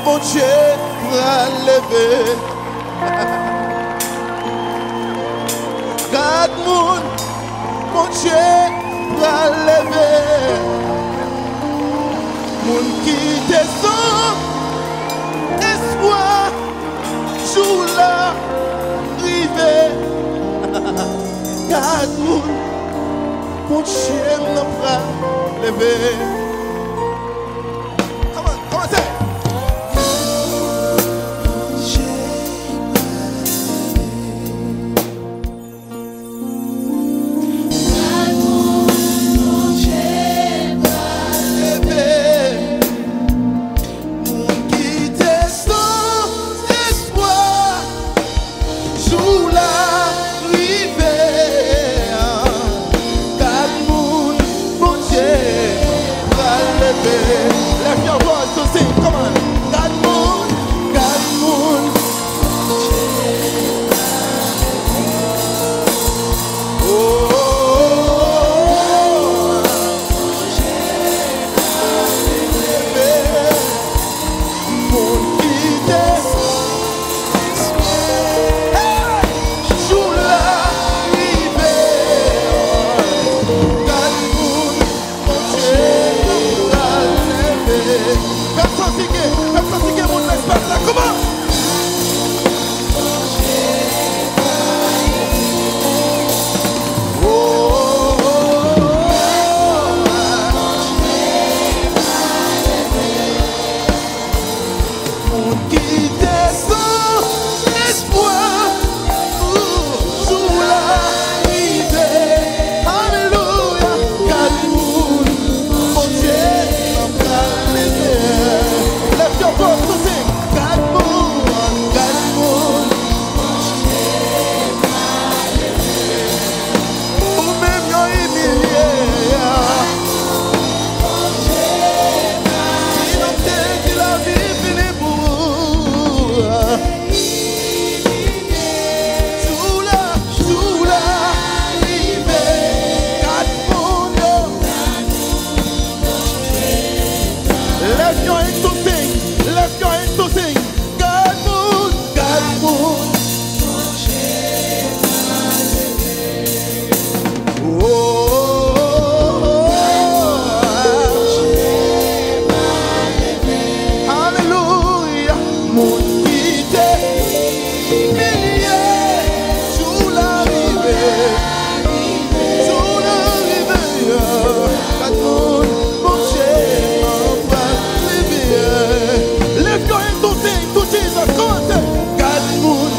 mon Dieu va lever. Garde mon Dieu va lever. Mon qui descend, espoir, joue la rivière. Garde mon Dieu va lever. Comment c'est? Left your voice to sing, come on. God moon. Oh, moon qui descend, sous la rivière. God moon, mon Dieu. Fais fatiguer mon espace là, comment? Mon qui descend, espoir, sous la rivière. Alléluia, Calmoun, mon Dieu, left your voice to sing. God moon, ou même yon humilié. Innocent qui la vie finit pour. Sous la rivière. God moon, left your hand to sing. Left your hand to sing. God moon. Hallelujah. Moon qui t'est sous la rivière. Sous la rivière. God moon, mon Dieu va lever. Lift your hand to sing to Jesus. Come on, say, God moon.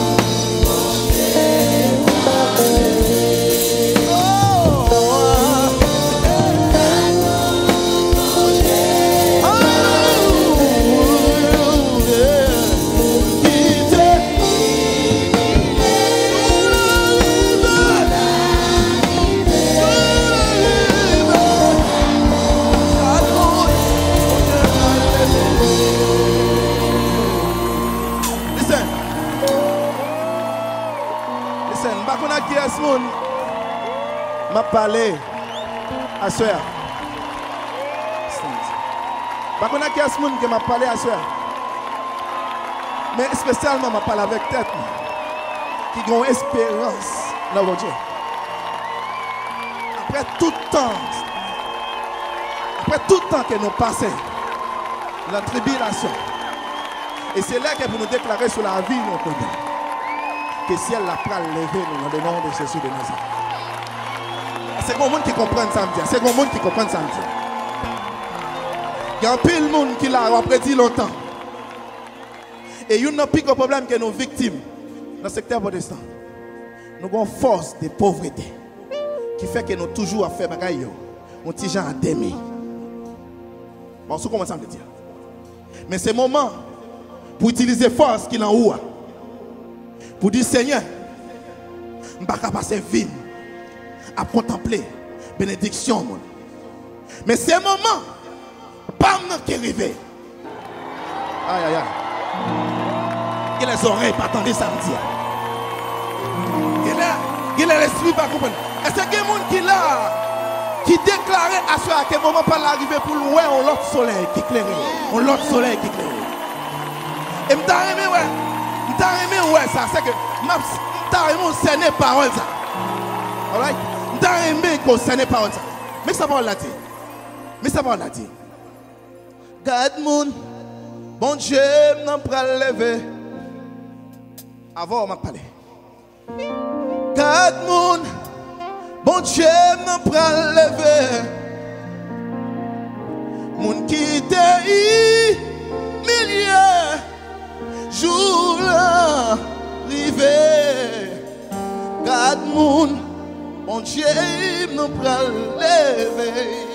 Listen, back on a guest moon, m'a parlé à soeur. Back on a guest moon que m'a parlé à soeur. Mais spécialement m'a parlé avec tête qui ont espérance dans votre Dieu. Après tout temps que nous passons la tribulation, et c'est là que pour nous déclarer sur la vie nous connaissons que si elle l'a pas levé dans le nom de Jésus de Nazareth. C'est grand monde qui comprend ça me dire. C'est grand monde qui comprend ça me dire. Il y a un pile de monde qui l'a apprécié longtemps. Et il y a un plus gros problème que nos victimes dans le secteur protestant. Nous avons une force de pauvreté qui fait que nous toujours à faire bagaille. On petit gens à demi. Bon, c'est comment ça me dire. Mais c'est le moment pour utiliser force qu'il en haut. Pour dire Seigneur, je ne vais pas passer vie à contempler bénédiction. Mais c'est un moment, bam, qui est arrivé. Aïe, aïe, aïe. Et les oreilles pas attendre samedi. Et l'esprit pas comprendre. Est-ce qu'il y a des gens qui là, qui déclarait à ce moment pas l'arrivée pour louer on l'autre soleil qui éclaire. On l'autre soleil qui éclaire. Et je t'ai ouais, ça, c'est que je t'ai enseigné parole ça. Alright? Je t'ai enseigné parole ça. Mais ça va la dire. Mais ça va la dire. God moun, bon Dieu, n'a pas lever. Avant, on m'a parlé. God moun, bon Dieu, n'a pas lever. Moun qui te milliers jours rivé. God moun, bon Dieu, n'a pas lever.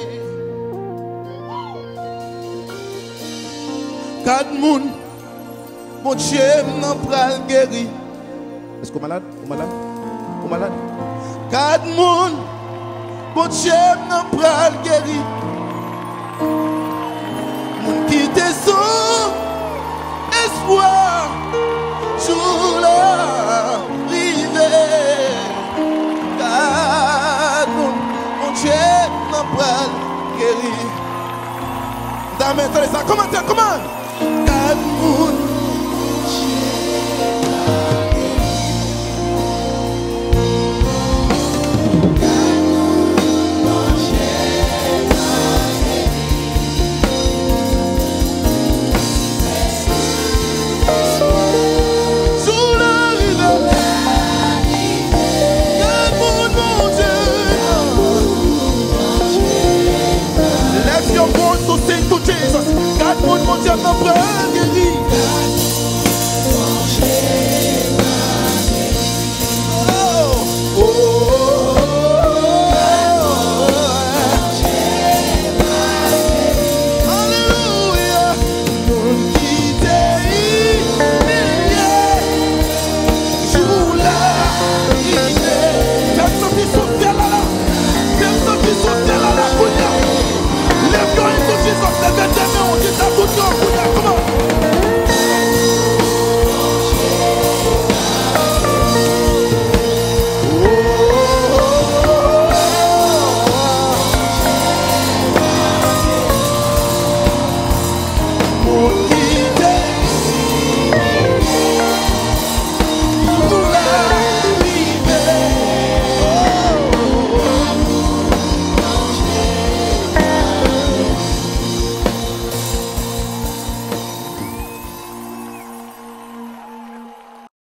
God moun, bon Dieu, n'a pas guéri. Est-ce qu'on est malade? On malade? God moun, bon Dieu, n'a pas guéri. Moun qui te son espoir, jour la rivé. God moun, bon Dieu, n'a pas guéri. Attendez ça, comment? God moun, Jesus. God moun, mon Dieu, n'a pas guéri.